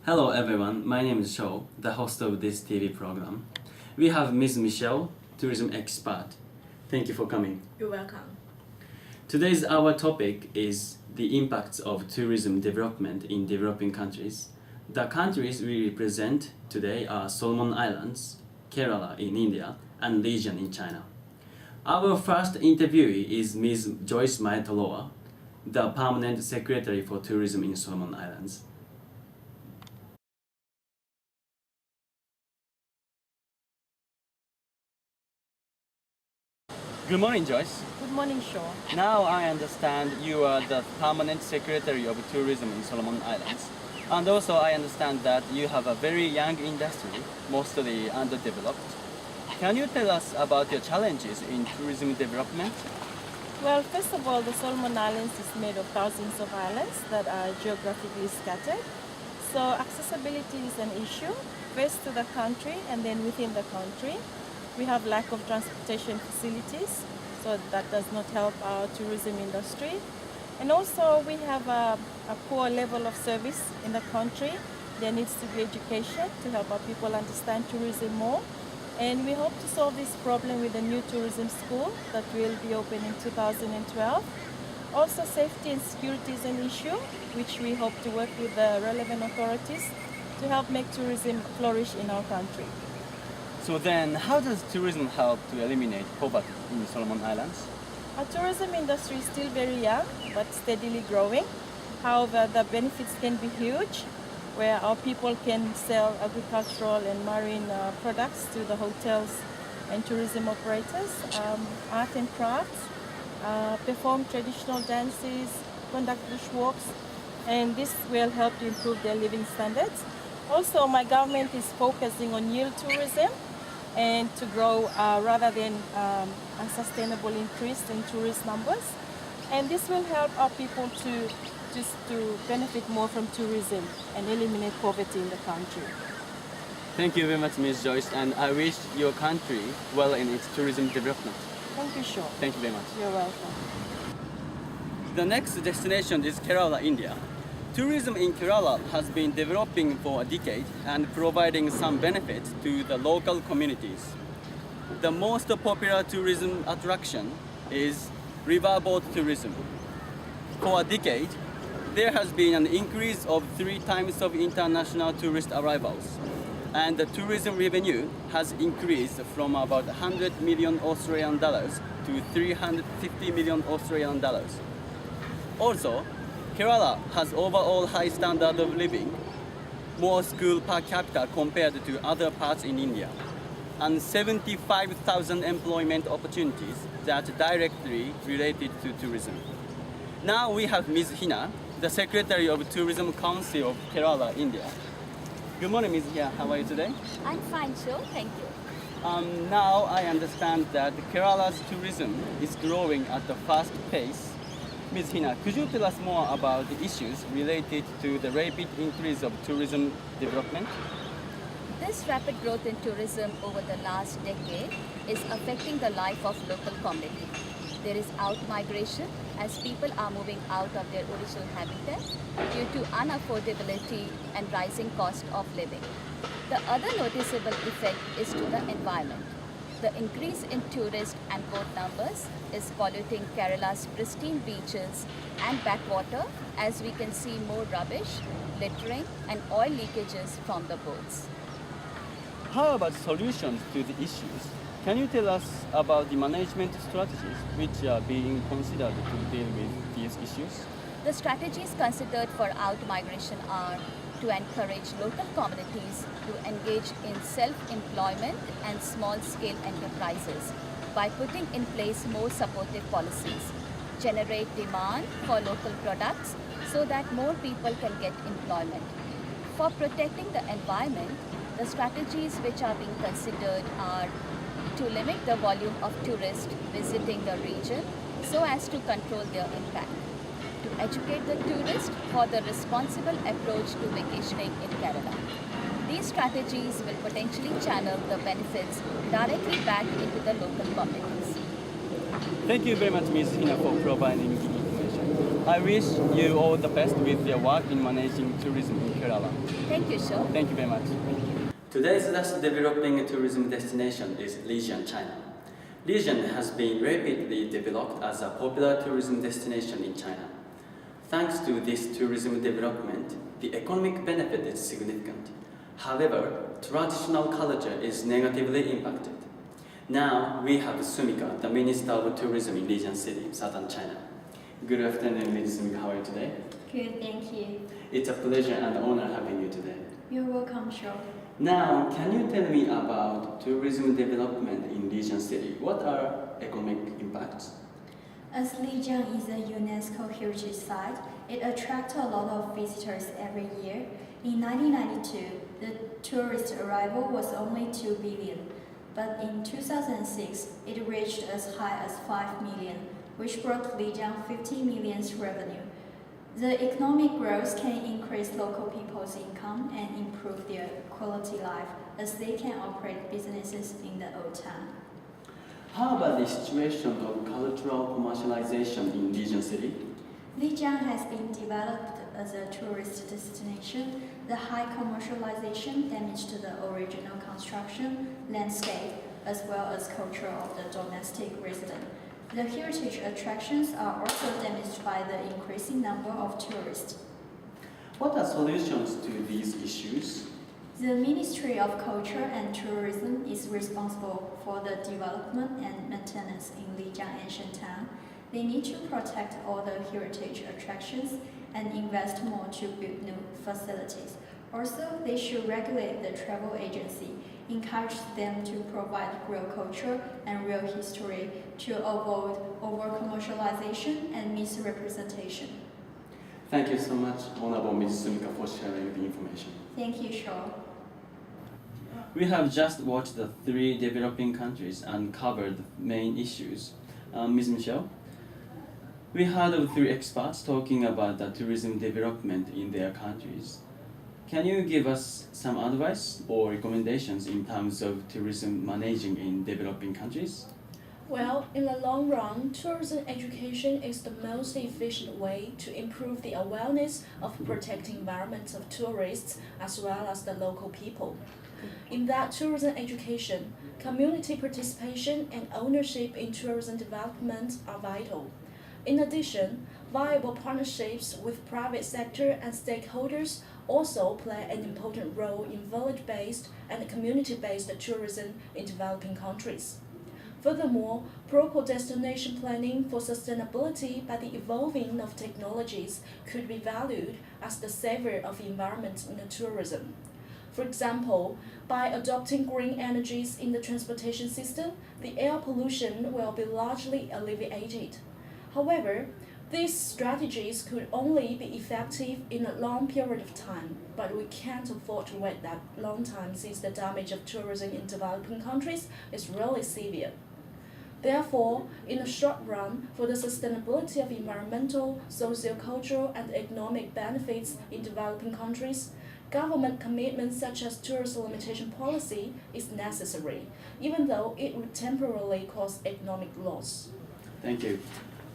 Hello everyone, my name is Shou, the host of this TV program. We have Ms. Michelle, tourism expert. Thank you for coming. You're welcome. Today's our topic is the impacts of tourism development in developing countries. The countries we represent today are Solomon Islands, Kerala in India, and Lijiang in China. Our first interviewee is Ms. Joyce Maetoloa, the Permanent Secretary for Tourism in Solomon Islands. Good morning, Joyce. Good morning, Shou. Now I understand you are the Permanent Secretary of Tourism in Solomon Islands. And also I understand that you have a very young industry, mostly underdeveloped. Can you tell us about your challenges in tourism development? Well, first of all, the Solomon Islands is made of thousands of islands that are geographically scattered. So accessibility is an issue, first to the country and then within the country. We have lack of transportation facilities, so that does not help our tourism industry. And also we have a poor level of service in the country. There needs to be education to help our people understand tourism more. And we hope to solve this problem with a new tourism school that will be open in 2012. Also, safety and security is an issue, which we hope to work with the relevant authorities to help make tourism flourish in our country. So then, how does tourism help to eliminate poverty in Solomon Islands? Our tourism industry is still very young, but steadily growing. However, the benefits can be huge, where our people can sell agricultural and marine products to the hotels and tourism operators, art and crafts, perform traditional dances, conduct bushwalks, and this will help to improve their living standards. Also, my government is focusing on yield tourism and to grow rather than a sustainable increase in tourist numbers. And this will help our people to benefit more from tourism and eliminate poverty in the country. Thank you very much, Ms. Joyce, and I wish your country well in its tourism development. Thank you, Shou. Thank you very much. You're welcome. The next destination is Kerala, India. Tourism in Kerala has been developing for a decade and providing some benefits to the local communities. The most popular tourism attraction is riverboat tourism. For a decade, there has been an increase of 3 times of international tourist arrivals, and the tourism revenue has increased from about 100 million Australian dollars to 350 million Australian dollars. Also, Kerala has overall high standard of living, more school per capita compared to other parts in India, and 75,000 employment opportunities that directly related to tourism. Now we have Ms. Hina, the Secretary of Tourism Council of Kerala, India. Good morning, Ms. Hina. How are you today? I'm fine, Shou. Thank you. Now I understand that Kerala's tourism is growing at a fast pace. Ms. Hina, could you tell us more about the issues related to the rapid increase of tourism development? This rapid growth in tourism over the last decade is affecting the life of local community. There is out-migration as people are moving out of their original habitat due to unaffordability and rising cost of living. The other noticeable effect is to the environment. The increase in tourist and boat numbers is polluting Kerala's pristine beaches and backwater, as we can see more rubbish, littering and oil leakages from the boats. How about solutions to the issues? Can you tell us about the management strategies which are being considered to deal with these issues? The strategies considered for out-migration are to encourage local communities to engage in self-employment and small-scale enterprises by putting in place more supportive policies, generate demand for local products so that more people can get employment. For protecting the environment, the strategies which are being considered are to limit the volume of tourists visiting the region so as to control their impact, to educate the tourist for the responsible approach to vacationing in Kerala. These strategies will potentially channel the benefits directly back into the local communities. Thank you very much, Ms. Hina, for providing the information. I wish you all the best with your work in managing tourism in Kerala. Thank you, sir. Thank you very much. Today's last developing tourism destination is Lijiang, China. Lijiang has been rapidly developed as a popular tourism destination in China. Thanks to this tourism development, the economic benefit is significant. However, traditional culture is negatively impacted. Now we have Sumika, the Minister of Tourism in Lijiang City, southern China. Good afternoon, Ms. Sumika. How are you today? Good, thank you. It's a pleasure and honor having you today. You're welcome, Shaw. Now, can you tell me about tourism development in Lijiang City? What are economic impacts? As Lijiang is a UNESCO heritage site, it attracts a lot of visitors every year. In 1992, the tourist arrival was only 2 billion, but in 2006, it reached as high as 5 million, which brought Lijiang 50 million revenue. The economic growth can increase local people's income and improve their quality life as they can operate businesses in the old town. How about the situation of cultural commercialization in Lijiang City? Lijiang has been developed as a tourist destination. The high commercialization damaged the original construction, landscape, as well as culture of the domestic resident. The heritage attractions are also damaged by the increasing number of tourists. What are solutions to these issues? The Ministry of Culture and Tourism is responsible for the development and maintenance in Lijiang ancient town. They need to protect all the heritage attractions and invest more to build new facilities. Also, they should regulate the travel agency, encourage them to provide real culture and real history to avoid over-commercialization and misrepresentation. Thank you so much, Honorable Ms. Sumika, for sharing the information. Thank you, Shaw. We have just watched the 3 developing countries and covered the main issues. Ms. Michelle, we heard of 3 experts talking about the tourism development in their countries. Can you give us some advice or recommendations in terms of tourism managing in developing countries? Well, in the long run, tourism education is the most efficient way to improve the awareness of protecting environments of tourists as well as the local people. In that tourism education, community participation and ownership in tourism development are vital. In addition, viable partnerships with private sector and stakeholders also play an important role in village-based and community-based tourism in developing countries. Furthermore, proper destination planning for sustainability by the evolving of technologies could be valued as the savior of the environment in the tourism. For example, by adopting green energies in the transportation system, the air pollution will be largely alleviated. However, these strategies could only be effective in a long period of time, but we can't afford to wait that long time since the damage of tourism in developing countries is really severe. Therefore, in the short run, for the sustainability of environmental, socio-cultural, and economic benefits in developing countries, government commitments such as tourist limitation policy is necessary, even though it would temporarily cause economic loss. Thank you.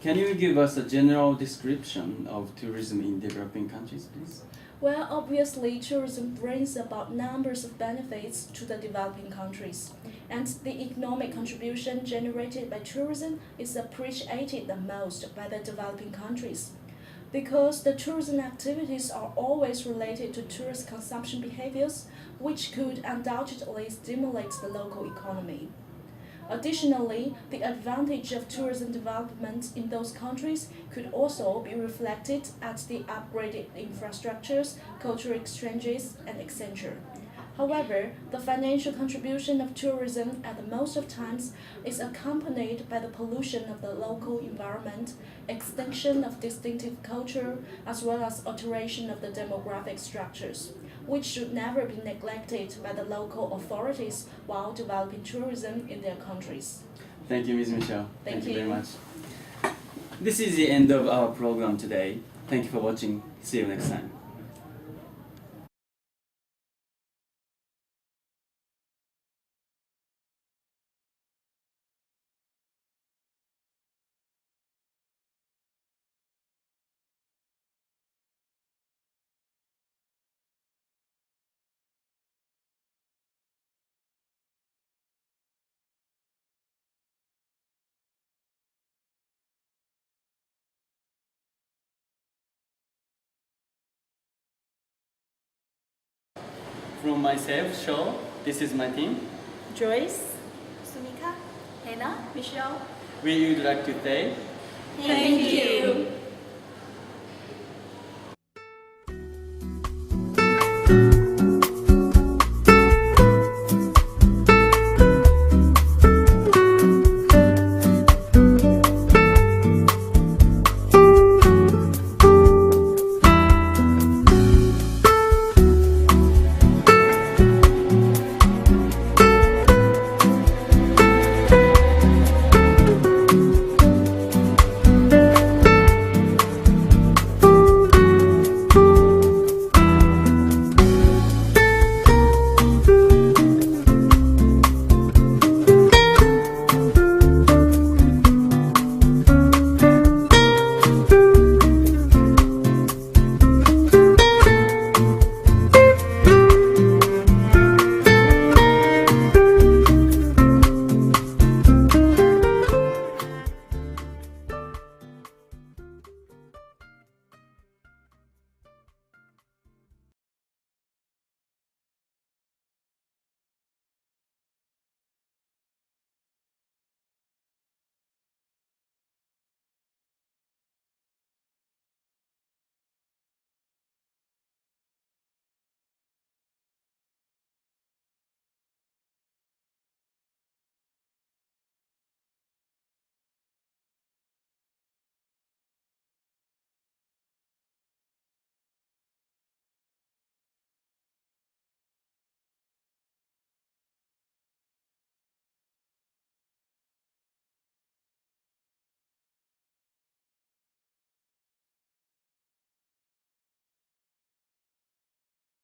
Can you give us a general description of tourism in developing countries, please? Well, obviously, tourism brings about numbers of benefits to the developing countries, and the economic contribution generated by tourism is appreciated the most by the developing countries. Because the tourism activities are always related to tourist consumption behaviors, which could undoubtedly stimulate the local economy. Additionally, the advantage of tourism development in those countries could also be reflected at the upgraded infrastructures, cultural exchanges, and etc. However, the financial contribution of tourism at the most of times is accompanied by the pollution of the local environment, extinction of distinctive culture, as well as alteration of the demographic structures, which should never be neglected by the local authorities while developing tourism in their countries. Thank you, Ms. Michelle. Thank you you. very much. This is the end of our program today. Thank you for watching. See you next time. From myself, Shaw, this is my team. Joyce, Sumika, Hannah, Michelle. We would like to say Thank you.